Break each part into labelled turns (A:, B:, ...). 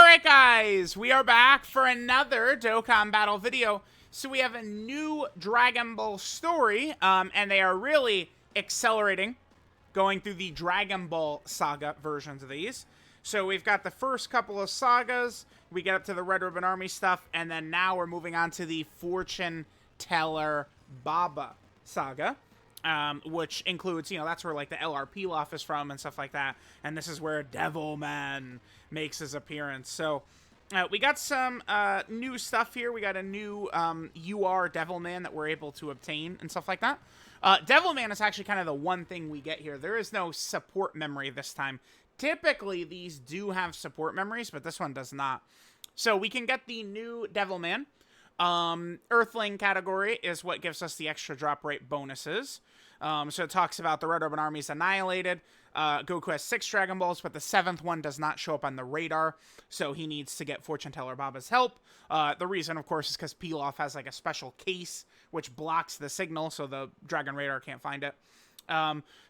A: Alright guys, we are back for another Dokkan battle video. So we have a new Dragon Ball story, and they are really accelerating, going through the Dragon Ball Saga versions of these. So we've got the first couple of sagas, we get up to the Red Ribbon Army stuff, and then now we're moving on to the Fortune Teller Baba saga. Which includes, that's where, like, the LR Pilaf is from and stuff like that. And this is where Devilman makes his appearance. So, we got some, new stuff here. We got a new, UR Devilman that we're able to obtain and stuff like that. Devilman is actually kind of the one thing we get here. There is no support memory this time. Typically, these do have support memories, but this one does not. So, we can get the new Devilman. Earthling category is what gives us the extra drop rate bonuses. So it talks about the Red Ribbon Army's annihilated. Goku has 6 Dragon Balls, but the 7th one does not show up on the radar, so he needs to get Fortune Teller Baba's help. The reason, of course, is because Pilaf has, like, a special case which blocks the signal, so the Dragon Radar can't find it.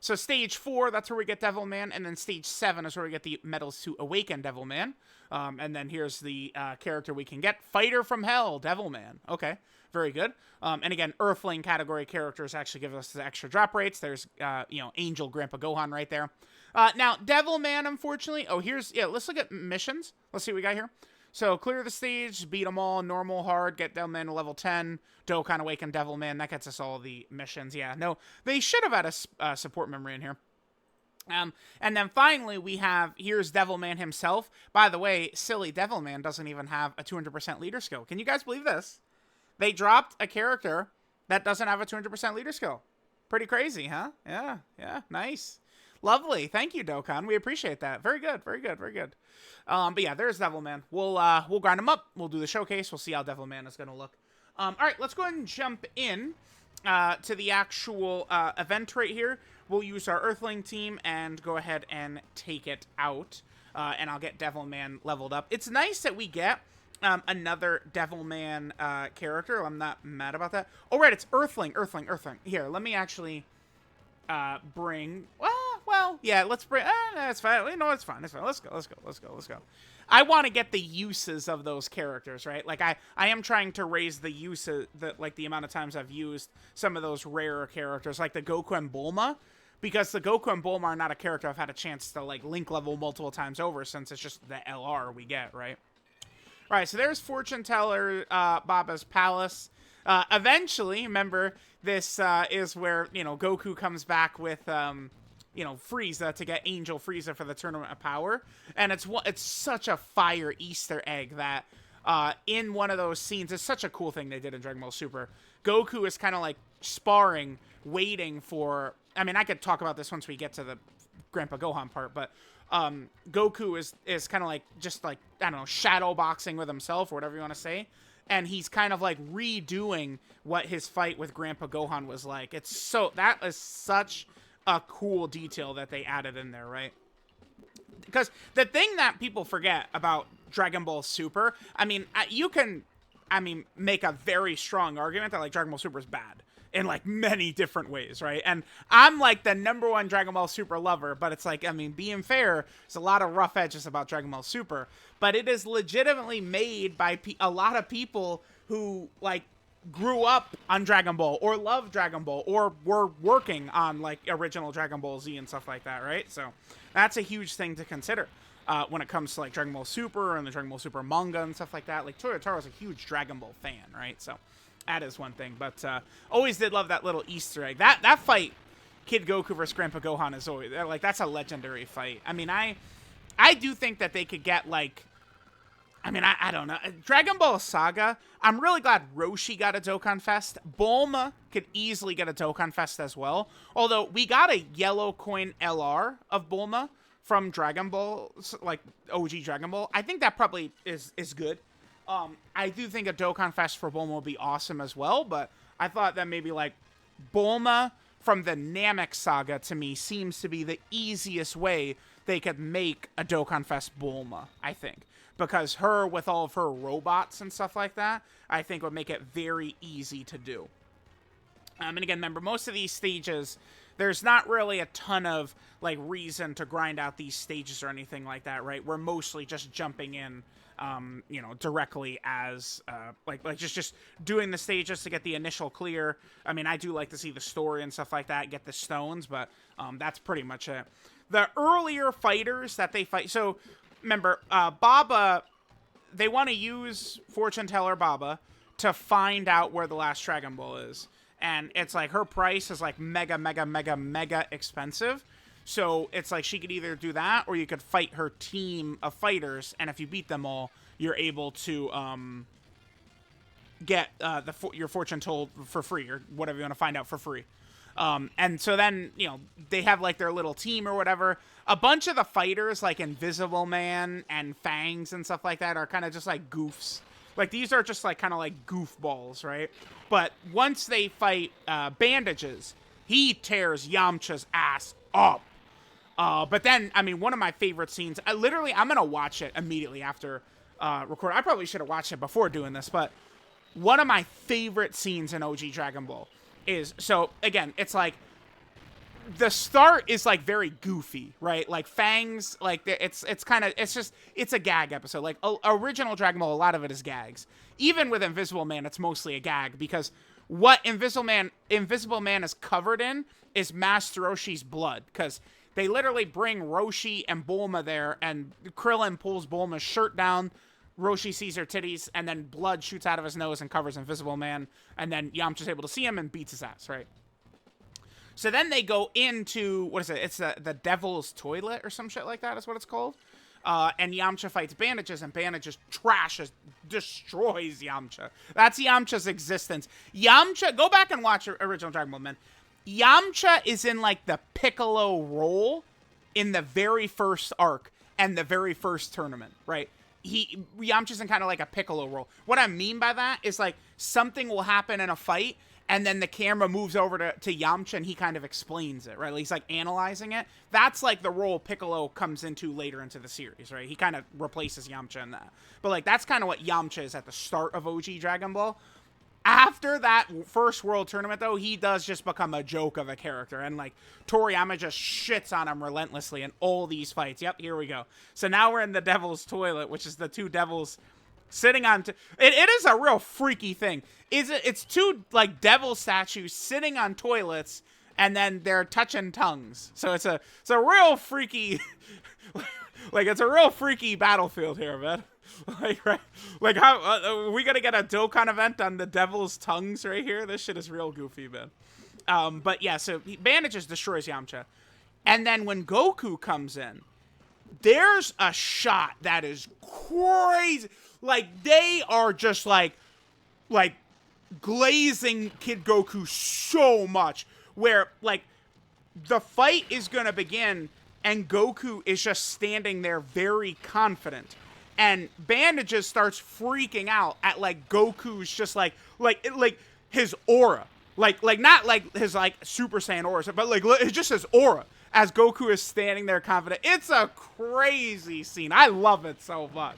A: So stage 4, that's where we get Devilman, and then stage 7 is where we get the medals to awaken Devilman. And then here's the character we can get, Fighter from Hell, Devilman. Okay, very good. And again, Earthling category characters actually give us the extra drop rates. There's, Angel Grandpa Gohan right there. Now, Devilman, unfortunately, let's look at missions. Let's see what we got here. So, clear the stage, beat them all, normal, hard, get Devilman to level 10, Dokkan Awaken Devilman, that gets us all the missions. Yeah, no, they should have had a support memory in here. And then finally, here's Devilman himself. By the way, silly Devilman doesn't even have a 200% leader skill. Can you guys believe this? They dropped a character that doesn't have a 200% leader skill. Pretty crazy, huh? Yeah, nice. Lovely. Thank you, Dokkan. We appreciate that. Very good, very good, very good. But yeah, there's Devilman. We'll grind him up. We'll do the showcase. We'll see how Devilman is going to look. All right, let's go ahead and jump in to the actual event right here. We'll use our Earthling team and go ahead and take it out. And I'll get Devilman leveled up. It's nice that we get another Devilman character. I'm not mad about that. Oh, right, it's Earthling. Here, let me actually bring... Well, yeah, let's bring... that's fine. No, it's fine. It's fine. Let's go. I want to get the uses of those characters, right? Like, I am trying to raise the uses, the amount of times I've used some of those rarer characters, like the Goku and Bulma, because the Goku and Bulma are not a character I've had a chance to, like, link level multiple times over, since it's just the LR we get, right? All right, so there's Fortune Teller Baba's Palace. Eventually, remember, this is where, Goku comes back with... Frieza to get Angel Frieza for the Tournament of Power. And it's such a fire Easter egg that in one of those scenes, it's such a cool thing they did in Dragon Ball Super. Goku is kind of like sparring, waiting for... I mean, I could talk about this once we get to the Grandpa Gohan part, but Goku is kind of like, just like, I don't know, shadow boxing with himself or whatever you want to say. And he's kind of like redoing what his fight with Grandpa Gohan was like. That is such a cool detail that they added in there, right? Because the thing that people forget about Dragon Ball Super, you can make a very strong argument that, like, Dragon Ball Super is bad in, like, many different ways, right? And I'm, like, the #1 Dragon Ball Super lover, but it's like, being fair, there's a lot of rough edges about Dragon Ball Super, but it is legitimately made by a lot of people who, like, grew up on Dragon Ball or love Dragon Ball or were working on, like, original Dragon Ball Z and stuff like that, right? So that's a huge thing to consider when it comes to, like, Dragon Ball Super and the Dragon Ball Super manga and stuff like that. Like, Toyotaro's a huge Dragon Ball fan, right? So that is one thing, but always did love that little Easter egg. That fight, Kid Goku versus Grandpa Gohan, is always, like, that's a legendary fight. I do think that they could get, like, I don't know. Dragon Ball Saga, I'm really glad Roshi got a Dokkan Fest. Bulma could easily get a Dokkan Fest as well. Although, we got a yellow coin LR of Bulma from Dragon Ball, like, OG Dragon Ball. I think that probably is good. I do think a Dokkan Fest for Bulma would be awesome as well, but I thought that maybe, like, Bulma from the Namek Saga, to me, seems to be the easiest way they could make a Dokkan Fest Bulma, I think. Because her, with all of her robots and stuff like that, I think would make it very easy to do. And again, remember, most of these stages, there's not really a ton of, like, reason to grind out these stages or anything like that, right? We're mostly just jumping in, you know, directly as, like just doing the stages to get the initial clear. I mean, I do like to see the story and stuff like that, get the stones, but that's pretty much it. The earlier fighters that they fight, so remember, Baba, they want to use Fortune Teller Baba to find out where the last Dragon Ball is. And it's like her price is like mega expensive. So it's like she could either do that or you could fight her team of fighters. And if you beat them all, you're able to get your fortune told for free or whatever you want to find out for free. And so then, you know, they have like their little team or whatever. A bunch of the fighters like Invisible Man and Fangs and stuff like that are kind of just like goofs. Like these are just like kind of like goofballs, right? But once they fight Bandages, he tears Yamcha's ass up. But then, I mean, one of my favorite scenes, I'm going to watch it immediately after recording. I probably should have watched it before doing this, but one of my favorite scenes in OG Dragon Ball is, so again, it's like, the start is like very goofy, right? Like Fangs, like it's a gag episode. Like original Dragon Ball, a lot of it is gags. Even with Invisible Man, it's mostly a gag because what Invisible Man is covered in is Master Roshi's blood, because they literally bring Roshi and Bulma there, and Krillin pulls Bulma's shirt down. Roshi sees her titties, and then blood shoots out of his nose and covers Invisible Man, and then Yamcha's able to see him and beats his ass, right? So then they go into, what is it? It's the Devil's Toilet or some shit like that is what it's called. And Yamcha fights Bandages, and Bandages destroys Yamcha. That's Yamcha's existence. Yamcha, go back and watch original Dragon Ball, man. Yamcha is in, like, the Piccolo role in the very first arc and the very first tournament, right? Yamcha's in kind of like a Piccolo role. What I mean by that is, like, something will happen in a fight, and then the camera moves over to Yamcha, and he kind of explains it, right? Like, he's, like, analyzing it. That's, like, the role Piccolo comes into later into the series, right? He kind of replaces Yamcha in that. But, like, that's kind of what Yamcha is at the start of OG Dragon Ball. After that first World Tournament, though, he does just become a joke of a character. And, like, Toriyama just shits on him relentlessly in all these fights. Yep, here we go. So now we're in the Devil's Toilet, which is the two devils sitting on... It is a real freaky thing. It's two, like, devil statues sitting on toilets, and then they're touching tongues. So it's a real freaky... like, it's a real freaky battlefield here, man. Like, right? Like, how... are we gonna get a Dokkan event on the devil's tongues right here? This shit is real goofy, man. But yeah, so Bandages destroys Yamcha. And then when Goku comes in, there's a shot that is crazy. Like, they are just, like, glazing Kid Goku so much. Where, like, the fight is gonna begin, and Goku is just standing there very confident. And Bandages starts freaking out at, like, Goku's just, like his aura. Like, not, like, his, like, Super Saiyan aura, but, like, it's just his aura as Goku is standing there confident. It's a crazy scene. I love it so much.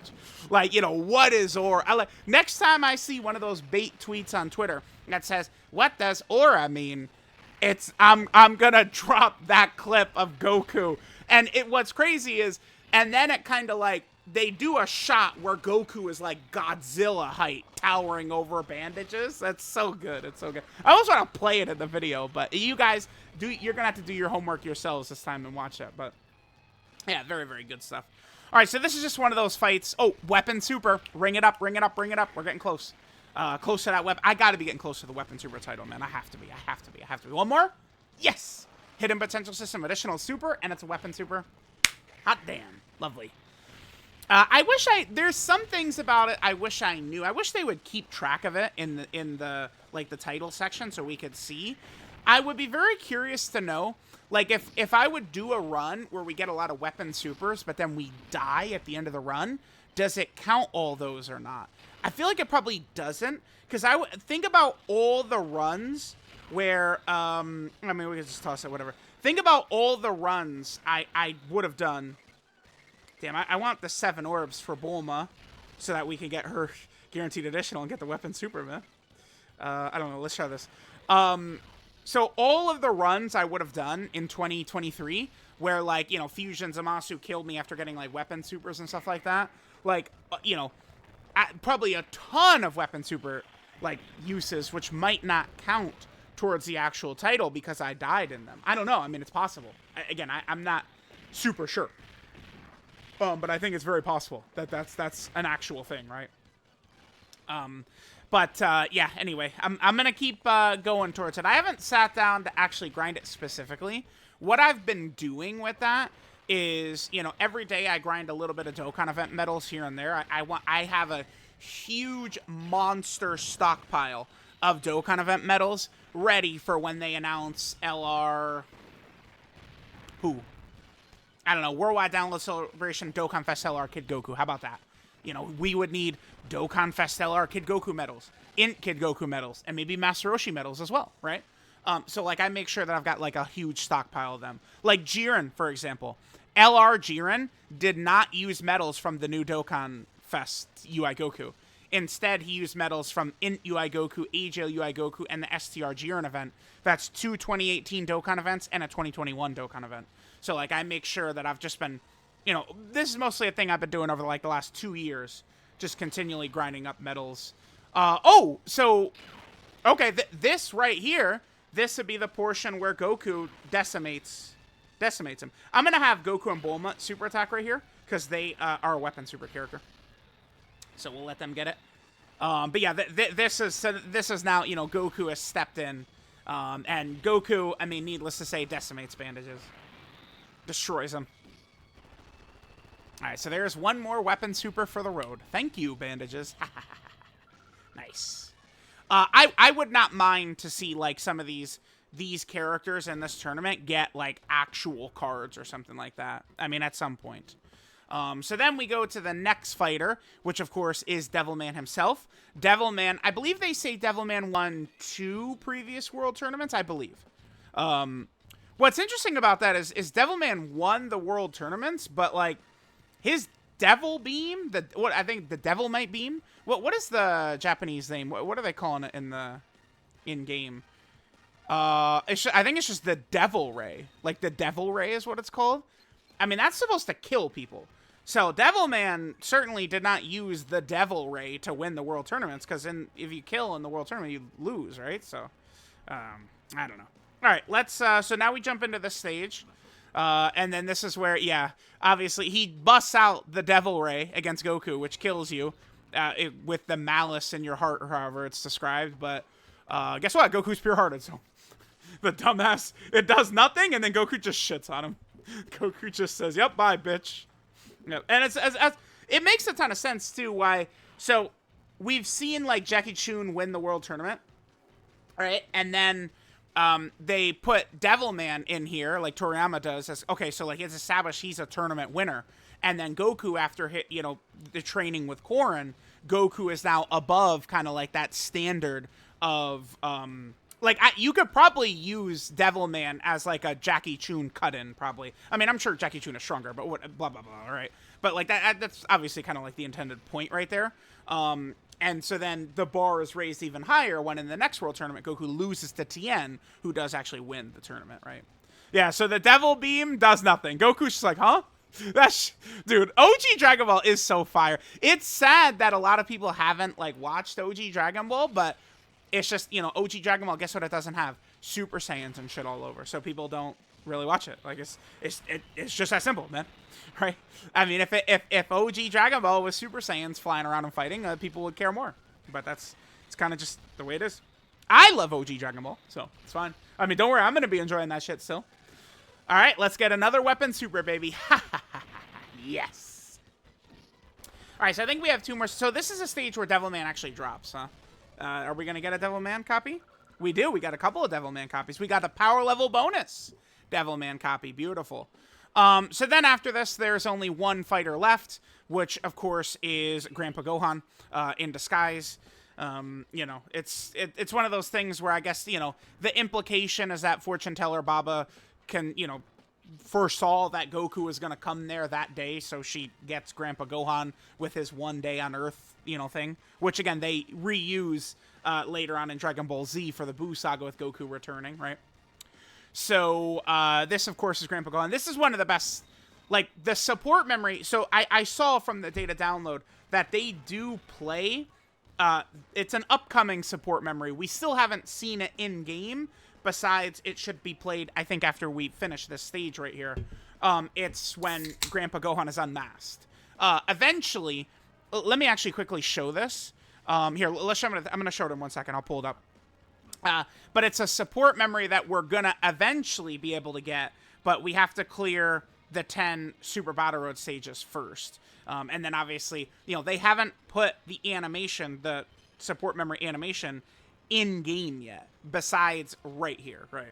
A: Like, you know, what is aura? Next time I see one of those bait tweets on Twitter that says, what does aura mean? I'm gonna drop that clip of Goku. And what's crazy is, and then it kind of, like, they do a shot where Goku is like Godzilla height, towering over Bandages. That's so good. It's so good. I almost want to play it in the video, but you guys, you're going to have to do your homework yourselves this time and watch that. But yeah, very, very good stuff. All right, so this is just one of those fights. Oh, Weapon Super. Ring it up, ring it up, ring it up. We're getting close. Close to that weapon. I got to be getting close to the Weapon Super title, man. I have to be. One more? Yes. Hidden Potential System Additional Super, and it's a Weapon Super. Hot damn. Lovely. I wish there's some things about it I wish I knew. I wish they would keep track of it in the like the title section so we could see. I would be very curious to know, like, if I would do a run where we get a lot of Weapon Supers, but then we die at the end of the run, does it count all those or not? I feel like it probably doesn't, because I would think about all the runs where, I mean, we could just toss it, whatever. Think about all the runs I would have done. Damn, I want the 7 orbs for Bulma so that we can get her guaranteed additional and get the Weapon Super, man. I don't know. Let's try this. So all of the runs I would have done in 2023, where like, you know, Fusion Zamasu killed me after getting like weapon supers and stuff like that, like, you know, probably a ton of weapon super like uses, which might not count towards the actual title because I died in them. I don't know. I mean, it's possible. Again, I'm not super sure. But I think it's very possible that that's an actual thing, right? Yeah, anyway, I'm going to keep going towards it. I haven't sat down to actually grind it specifically. What I've been doing with that is, you know, every day I grind a little bit of Dokkan event medals here and there. I have a huge monster stockpile of Dokkan event medals ready for when they announce LR... Who? I don't know, Worldwide Download Celebration Dokkan Fest LR Kid Goku. How about that? You know, we would need Dokkan Fest LR Kid Goku medals, Int Kid Goku medals, and maybe Master Roshi medals as well, right? So, like, I make sure that I've got, like, a huge stockpile of them. Like, Jiren, for example. LR Jiren did not use medals from the new Dokkan Fest UI Goku. Instead, he used medals from Int UI Goku, AJ UI Goku, and the STR Jiren event. That's 2 2018 Dokkan events and a 2021 Dokkan event. So, like, I make sure that I've just been, you know, this is mostly a thing I've been doing over, like, the last 2 years. Just continually grinding up medals. Okay, this right here, this would be the portion where Goku decimates him. I'm going to have Goku and Bulma super attack right here, because they are a weapon super character. So we'll let them get it. But yeah, this is now, you know, Goku has stepped in. And Goku, I mean, needless to say, decimates Bandages. Destroys him. Alright, so there's one more weapon super for the road. Thank you, Bandages. Nice. I would not mind to see, like, some of these characters in this tournament get, like, actual cards or something like that. I mean, at some point. So then we go to the next fighter, which, of course, is Devilman himself. Devilman, I believe they say Devilman won 2 previous world tournaments, I believe. What's interesting about that is Devilman won the world tournaments, but, like, his Devil Beam, I think the Devil Might Beam. What is the Japanese name? What are they calling it in game? I think it's just the Devil Ray. Like the Devil Ray is what it's called. I mean, that's supposed to kill people. So Devilman certainly did not use the Devil Ray to win the world tournaments, because if you kill in the world tournament, you lose, right? So I don't know. All right, let's. So now we jump into this stage. And then this is where, yeah, obviously he busts out the Devil Ray against Goku, which kills you with the malice in your heart, or however it's described. But guess what? Goku's pure-hearted, so the dumbass, it does nothing, and then Goku just shits on him. Goku just says, "Yep, bye, bitch." Yep. And it makes a ton of sense, too, why. So we've seen, like, Jackie Chun win the world tournament, right? And then they put Devilman in here, like Toriyama does, as, okay, so, like, it's established he's a tournament winner. And then Goku, after, you know, the training with Korin, Goku is now above kind of, like, that standard of, like, you could probably use Devilman as, like, a Jackie Chun cut-in, probably. I mean, I'm sure Jackie Chun is stronger, but what, blah, blah, blah, all right? But, like, that's obviously kind of, like, the intended point right there. And so then the bar is raised even higher when in the next world tournament, Goku loses to Tien, who does actually win the tournament, right? Yeah, so the Devil Beam does nothing. Goku's just like, huh? Dude, OG Dragon Ball is so fire. It's sad that a lot of people haven't, like, watched OG Dragon Ball, but it's just, you know, OG Dragon Ball, guess what it doesn't have? Super Saiyans and shit all over. So people don't really watch it. Like, it's just that simple, man. Right? I mean, if OG Dragon Ball was Super Saiyans flying around and fighting, people would care more. But it's kind of just the way it is. I love OG Dragon Ball, so it's fine. I mean, don't worry, I'm going to be enjoying that shit still. All right, let's get another weapon super, baby. Yes. All right, so I think we have 2 more. So this is a stage where Devilman actually drops, huh? Are we going to get a Devilman copy? We do. We got a couple of Devilman copies. We got the power level bonus Devilman copy. Beautiful. So then after this, there's only one fighter left, which, of course, is Grandpa Gohan in disguise. You know, it's one of those things where I guess, you know, the implication is that Fortune Teller Baba can, you know, foresaw that Goku was going to come there that day, so she gets Grandpa Gohan with his 1 day on Earth, you know, thing. Which, again, they reuse later on in Dragon Ball Z for the Buu Saga with Goku returning, right? So, this, of course, is Grandpa Gohan. This is one of the best, like, the support memory. So, I saw from the data download that they do play. It's an upcoming support memory. We still haven't seen it in-game. Besides, it should be played, I think, after we finish this stage right here. It's when Grandpa Gohan is unmasked. Eventually, let me actually quickly show this. Here, let's show I'm going to show it in 1 second. I'll pull it up. But it's a support memory that we're going to eventually be able to get, but we have to clear the 10 Super Battle Road stages first. And then, obviously, you know, they haven't put the animation, the support memory animation, in-game yet, besides right here, right?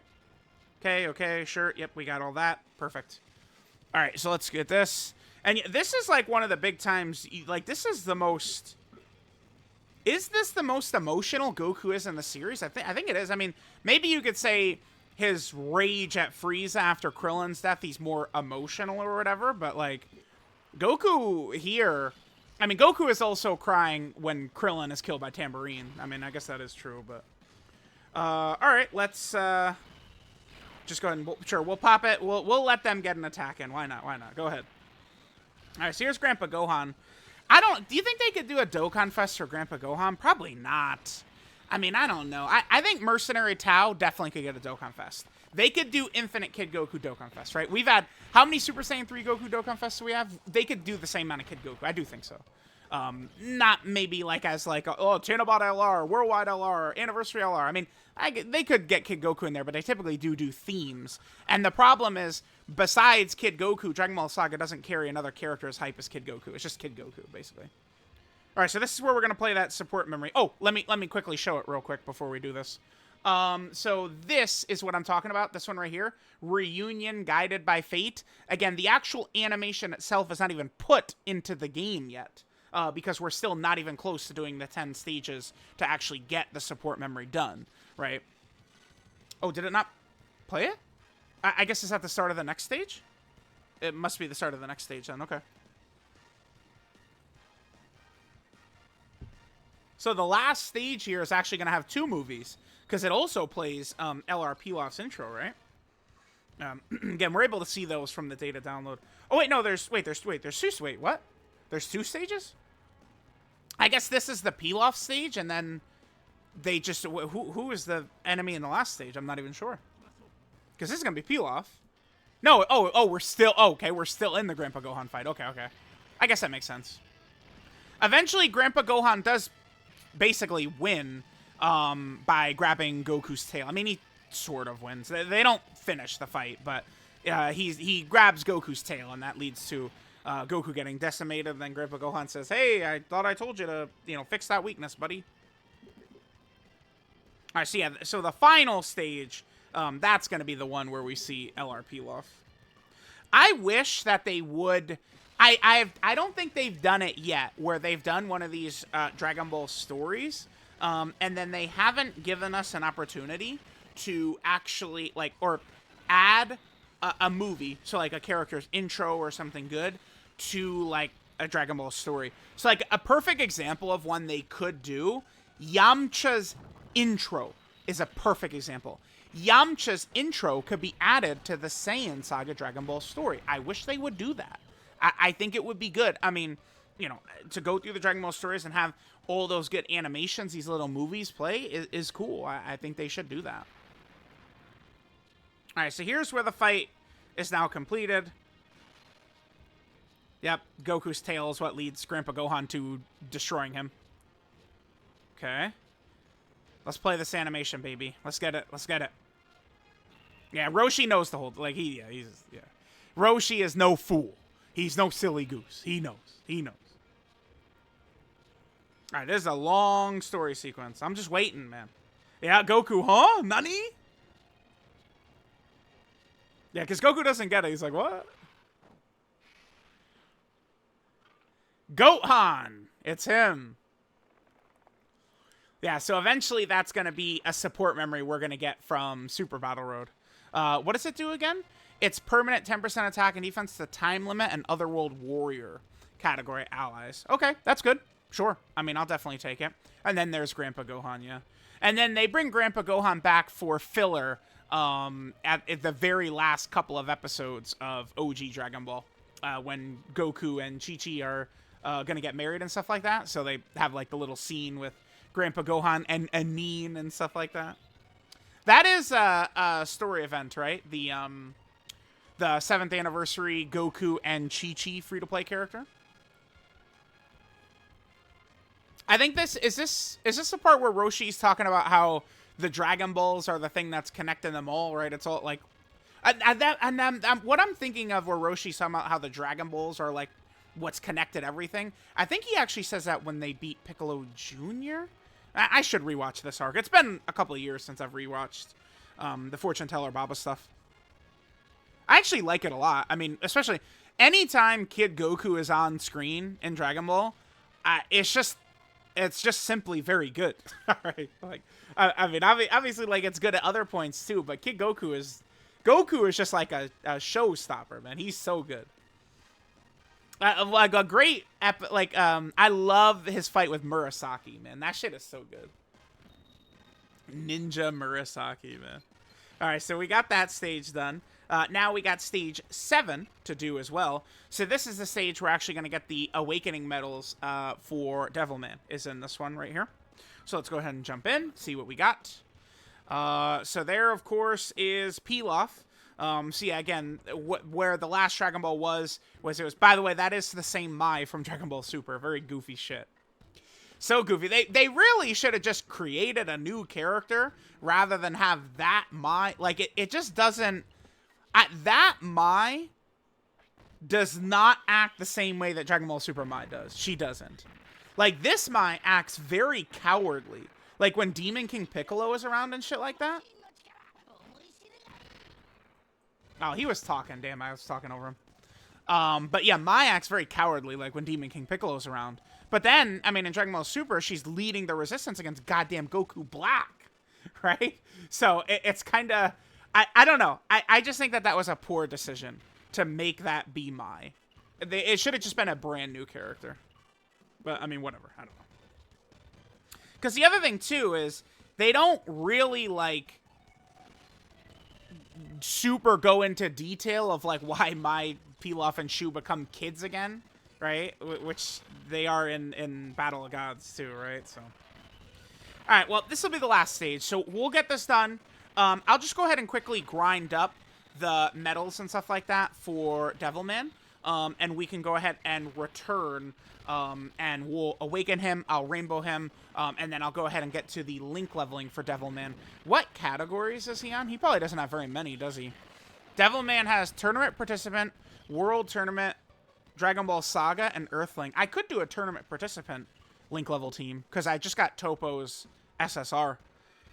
A: Okay, sure, yep, we got all that, perfect. All right, so let's get this. And this is, like, one of the big times, like, this is the most... Is this the most emotional Goku is in the series? I think it is. I mean, maybe you could say his rage at Frieza after Krillin's death, he's more emotional or whatever, but, like, Goku here... I mean, Goku is also crying when Krillin is killed by Tambourine. I mean, I guess that is true, but... Alright, let's, just go ahead and... Sure, we'll pop it. We'll let them get an attack in. Why not? Why not? Go ahead. Alright, so here's Grandpa Gohan. Do you think they could do a Dokkan Fest for Grandpa Gohan? Probably not. I mean, I don't know. I think Mercenary Tao definitely could get a Dokkan Fest. They could do Infinite Kid Goku Dokkan Fest, right? We've had... How many Super Saiyan 3 Goku Dokkan Fests do we have? They could do the same amount of Kid Goku. I do think so. Not maybe like as like, Chainabot LR, Worldwide LR, Anniversary LR. I mean, they could get Kid Goku in there, but they typically do themes. And the problem is, besides Kid Goku, Dragon Ball Saga doesn't carry another character as hype as Kid Goku. It's just Kid Goku, basically. All right, so this is where we're going to play that support memory. Oh, let me quickly show it real quick before we do this. So this is what I'm talking about. This one right here. Reunion Guided by Fate. Again, the actual animation itself is not even put into the game yet. Because we're still not even close to doing the 10 stages to actually get the support memory done, right? Oh, did it not play it? I guess it's at the start of the next stage? It must be the start of the next stage then, okay. So the last stage here is actually going to have 2 movies, because it also plays LR Pilaf's intro, right? Again, we're able to see those from the data download. Oh, wait, no, there's what? There's 2 stages? I guess this is the Pilaf stage, and then they just... Who is the enemy in the last stage? I'm not even sure. Because this is going to be Pilaf. No, we're still... Oh, okay, we're still in the Grandpa Gohan fight. Okay. I guess that makes sense. Eventually, Grandpa Gohan does basically win by grabbing Goku's tail. I mean, he sort of wins. They don't finish the fight, but he grabs Goku's tail, and that leads to Goku getting decimated. And then Grandpa Gohan says, "Hey, I thought I told you to, fix that weakness, buddy." All right, so yeah, so the final stage, that's going to be the one where we see LR Pilaf. I wish that they would... I don't think they've done it yet, where they've done one of these Dragon Ball stories, and then they haven't given us an opportunity to actually, or add a movie, so, a character's intro or something good, to, a Dragon Ball story. So, a perfect example of one they could do, Yamcha's intro is a perfect example. Yamcha's intro could be added to the Saiyan Saga Dragon Ball story. I wish they would do that. I think it would be good. I mean, to go through the Dragon Ball stories and have all those good animations, these little movies play, is cool. I think they should do that. Alright, so here's where the fight is now completed. Yep, Goku's tail is what leads Grandpa Gohan to destroying him. Okay. Let's play this animation, baby. Let's get it. Yeah, Roshi knows the whole... Roshi is no fool. He's no silly goose. He knows. Alright, this is a long story sequence. I'm just waiting, man. Yeah, Goku, huh? Nani? Yeah, because Goku doesn't get it. He's like, what? Gohan! It's him. Yeah, so eventually that's going to be a support memory we're going to get from Super Battle Road. What does it do again? It's permanent 10% attack and defense to time limit and Otherworld Warrior category allies. Okay, that's good. Sure. I mean, I'll definitely take it. And then there's Grandpa Gohan, yeah. And then they bring Grandpa Gohan back for filler at the very last couple of episodes of OG Dragon Ball when Goku and Chi-Chi are going to get married and stuff like that. So they have like the little scene with Grandpa Gohan and Aneen and stuff like that. That is a story event, right? The 7th anniversary Goku and Chi-Chi free-to-play character. I think this is the part where Roshi's talking about how the Dragon Balls are the thing that's connecting them all, right? It's all like, what I'm thinking of where Roshi's talking about how the Dragon Balls are like what's connected everything. I think he actually says that when they beat Piccolo Jr. I should rewatch this arc. It's been a couple of years since I've rewatched the Fortune Teller Baba stuff. I actually like it a lot. I mean, especially anytime Kid Goku is on screen in Dragon Ball, it's just simply very good. All right, like I mean, obviously, like it's good at other points too. But Kid Goku is just like a showstopper, man. He's so good. Like a great I love his fight with Murasaki, man. That shit is so good. Ninja Murasaki, man. All right, so we got that stage done. Now we got stage 7 to do as well. So this is the stage we're actually going to get the Awakening medals for Devilman. Is in this one right here. So let's go ahead and jump in, see what we got. So there, of course, is Pilaf. So yeah, again, where the last Dragon Ball was, by the way, that is the same Mai from Dragon Ball Super. Very goofy shit. So goofy. They really should have just created a new character rather than have that Mai. Like, it just doesn't... that Mai does not act the same way that Dragon Ball Super Mai does. She doesn't. Like, this Mai acts very cowardly. Like, when Demon King Piccolo is around and shit like that. Oh, he was talking. Damn, I was talking over him. But yeah, Mai acts very cowardly, like, when Demon King Piccolo's around. But then, I mean, in Dragon Ball Super, she's leading the resistance against goddamn Goku Black. Right? So, it's kind of... I don't know. I just think that was a poor decision to make that be Mai. It should have just been a brand new character. But, I mean, whatever. I don't know. Because the other thing, too, is they don't really, like, super go into detail of, like, why Mai, Pilaf, and Shu become kids again, right? Which they are in Battle of Gods, too, right? So, all right, well, this will be the last stage. So we'll get this done. I'll just go ahead and quickly grind up the medals and stuff like that for Devilman. And we can go ahead and return, and we'll awaken him, I'll rainbow him, and then I'll go ahead and get to the link leveling for Devilman. What categories is he on? He probably doesn't have very many, does he? Devilman has Tournament Participant, World Tournament, Dragon Ball Saga, and Earthling. I could do a Tournament Participant link level team, because I just got Topo's SSR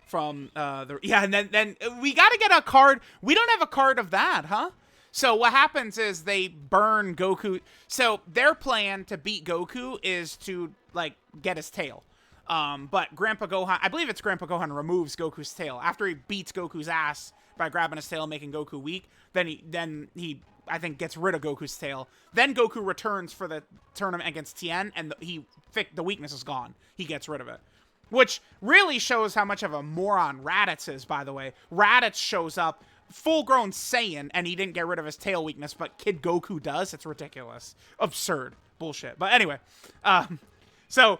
A: from, and then we got to get a card. We don't have a card of that, huh? So what happens is they burn Goku. So their plan to beat Goku is to, like, get his tail. But Grandpa Gohan, I believe it's Grandpa Gohan, removes Goku's tail. After he beats Goku's ass by grabbing his tail, making Goku weak, then he I think, gets rid of Goku's tail. Then Goku returns for the tournament against Tien, and the weakness is gone. He gets rid of it. Which really shows how much of a moron Raditz is, by the way. Raditz shows up full-grown Saiyan, and he didn't get rid of his tail weakness, but Kid Goku does. It's ridiculous. Absurd. Bullshit. But anyway, so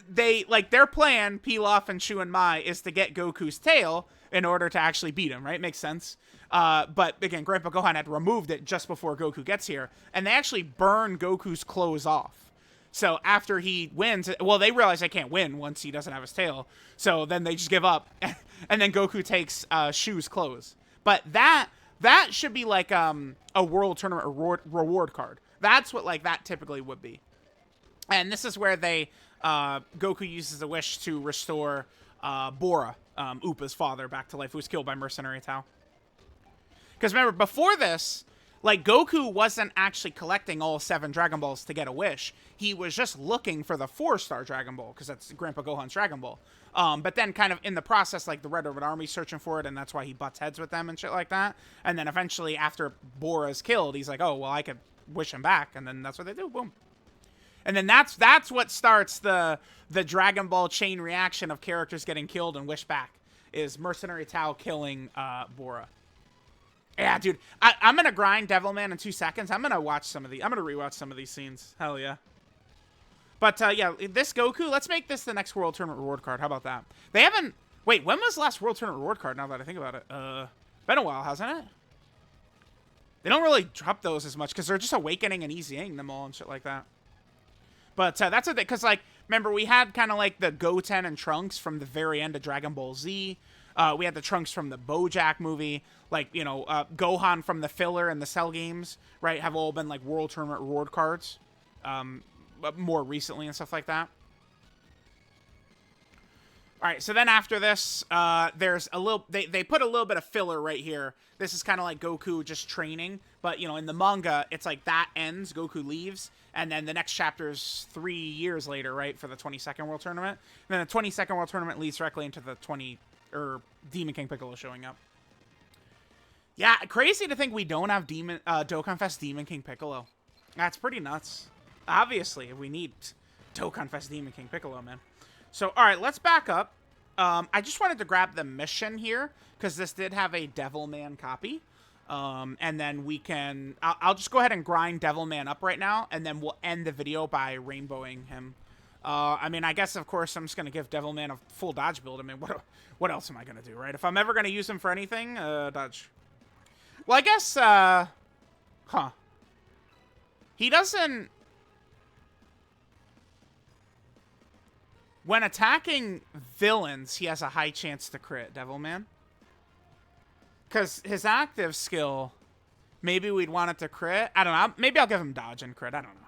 A: their plan, Pilaf and Shu and Mai, is to get Goku's tail in order to actually beat him, right? Makes sense. But again, Grandpa Gohan had removed it just before Goku gets here, and they actually burn Goku's clothes off. So after he wins, well, they realize they can't win once he doesn't have his tail. So then they just give up, and then Goku takes Shu's clothes. But that should be like a World Tournament reward card. That's what that typically would be. And this is where Goku uses a wish to restore Bora, Upa's father, back to life, who was killed by Mercenary Tao. Because remember, before this, Like, Goku wasn't actually collecting all 7 Dragon Balls to get a wish. He was just looking for the 4-star Dragon Ball, because that's Grandpa Gohan's Dragon Ball. But then kind of in the process, like, the Red Ribbon Army's searching for it, and that's why he butts heads with them and shit like that. And then eventually, after Bora's killed, he's like, oh, well, I could wish him back. And then that's what they do. Boom. And then that's what starts the Dragon Ball chain reaction of characters getting killed and wished back, is Mercenary Tao killing Bora. Yeah, dude, I'm gonna grind Devilman in 2 seconds. I'm gonna rewatch some of these scenes. Hell yeah. But yeah, this Goku, let's make this the next World Tournament reward card. How about that? They haven't. Wait, when was the last World Tournament reward card? Now that I think about it, been a while, hasn't it? They don't really drop those as much because they're just awakening and easying them all and shit like that. But that's what they, because like, remember we had kind of like the Goten and Trunks from the very end of Dragon Ball Z. We had the Trunks from the BoJack movie, like, you know, Gohan from the filler and the Cell games, right, have all been, like, World Tournament reward cards, more recently and stuff like that. All right, so then after this, there's a little, they put a little bit of filler right here. This is kind of like Goku just training, but, you know, in the manga, it's like that ends, Goku leaves, and then the next chapter is 3 years later, right, for the 22nd World Tournament. And then the 22nd World Tournament leads directly into the Demon King Piccolo showing up. Yeah, crazy to think we don't have Dokkan Fest Demon King Piccolo. That's pretty nuts. Obviously, we need Dokkan Fest Demon King Piccolo, man. So, all right, let's back up. I just wanted to grab the mission here, because this did have a Devilman copy. And then we can... I'll just go ahead and grind Devilman up right now, and then we'll end the video by rainbowing him. I mean, I guess, of course, I'm just going to give Devilman a full dodge build. I mean, what else am I going to do, right? If I'm ever going to use him for anything, dodge. Well, I guess, huh. He doesn't... When attacking villains, he has a high chance to crit, Devilman. Because his active skill, maybe we'd want it to crit. I don't know. Maybe I'll give him dodge and crit. I don't know.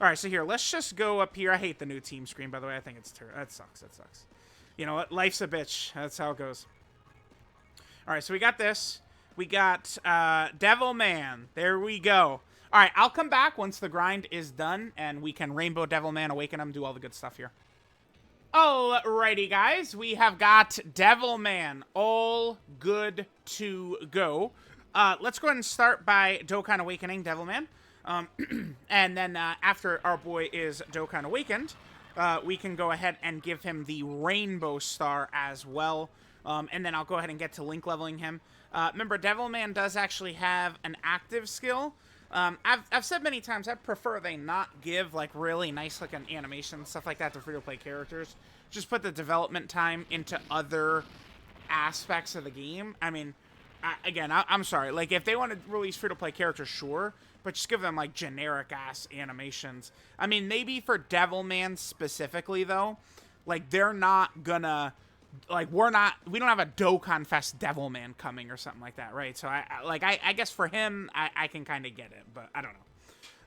A: All right, so here, let's just go up here. I hate the new team screen, by the way. I think it's terrible. That sucks. That sucks. You know what? Life's a bitch. That's how it goes. All right, so we got this. We got Devilman. There we go. All right, I'll come back once the grind is done, and we can Rainbow Devilman, awaken him, do all the good stuff here. Alrighty, guys. We have got Devilman all good to go. Let's go ahead and start by Dokkan awakening Devilman. And then after our boy is Dokkan awakened, we can go ahead and give him the Rainbow Star as well. And then I'll go ahead and get to link leveling him. Remember, Devilman does actually have an active skill. I've said many times I prefer they not give like really nice looking animations, stuff like that to free-to-play characters. Just put the development time into other aspects of the game. I mean, I'm sorry. Like, if they want to release free-to-play characters, sure. But just give them, like, generic-ass animations. I mean, maybe for Devilman specifically, though, like, they're not gonna... Like, we don't have a Dokkan Fest Devilman coming or something like that, right? So, I guess for him, I can kind of get it, but I don't know.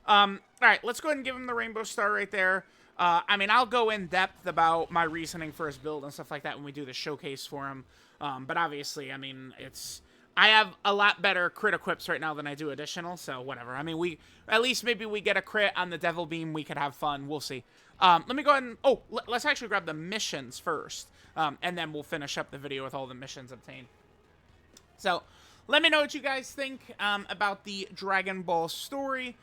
A: All right, let's go ahead and give him the Rainbow Star right there. I mean, I'll go in depth about my reasoning for his build and stuff like that when we do the showcase for him. But obviously, I mean, I have a lot better crit equips right now than I do additional, so whatever. I mean, at least maybe we get a crit on the Devil Beam. We could have fun. We'll see. Let me go ahead and... Oh, let's actually grab the missions first. And then we'll finish up the video with all the missions obtained. So, let me know what you guys think about the Dragon Ball story.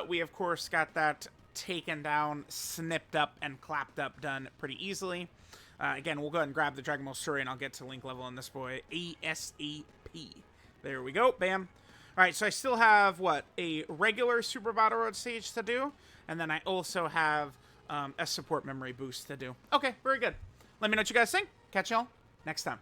A: We, of course, got that taken down, snipped up, and clapped up done pretty easily. Again, we'll go ahead and grab the Dragon Ball story, and I'll get to link level on this boy. ASAP. There we go. Bam. All right, so I still have, what, a regular Super Battle Road stage to do, and then I also have a support memory boost to do. Okay, very good. Let me know what you guys think. Catch y'all next time.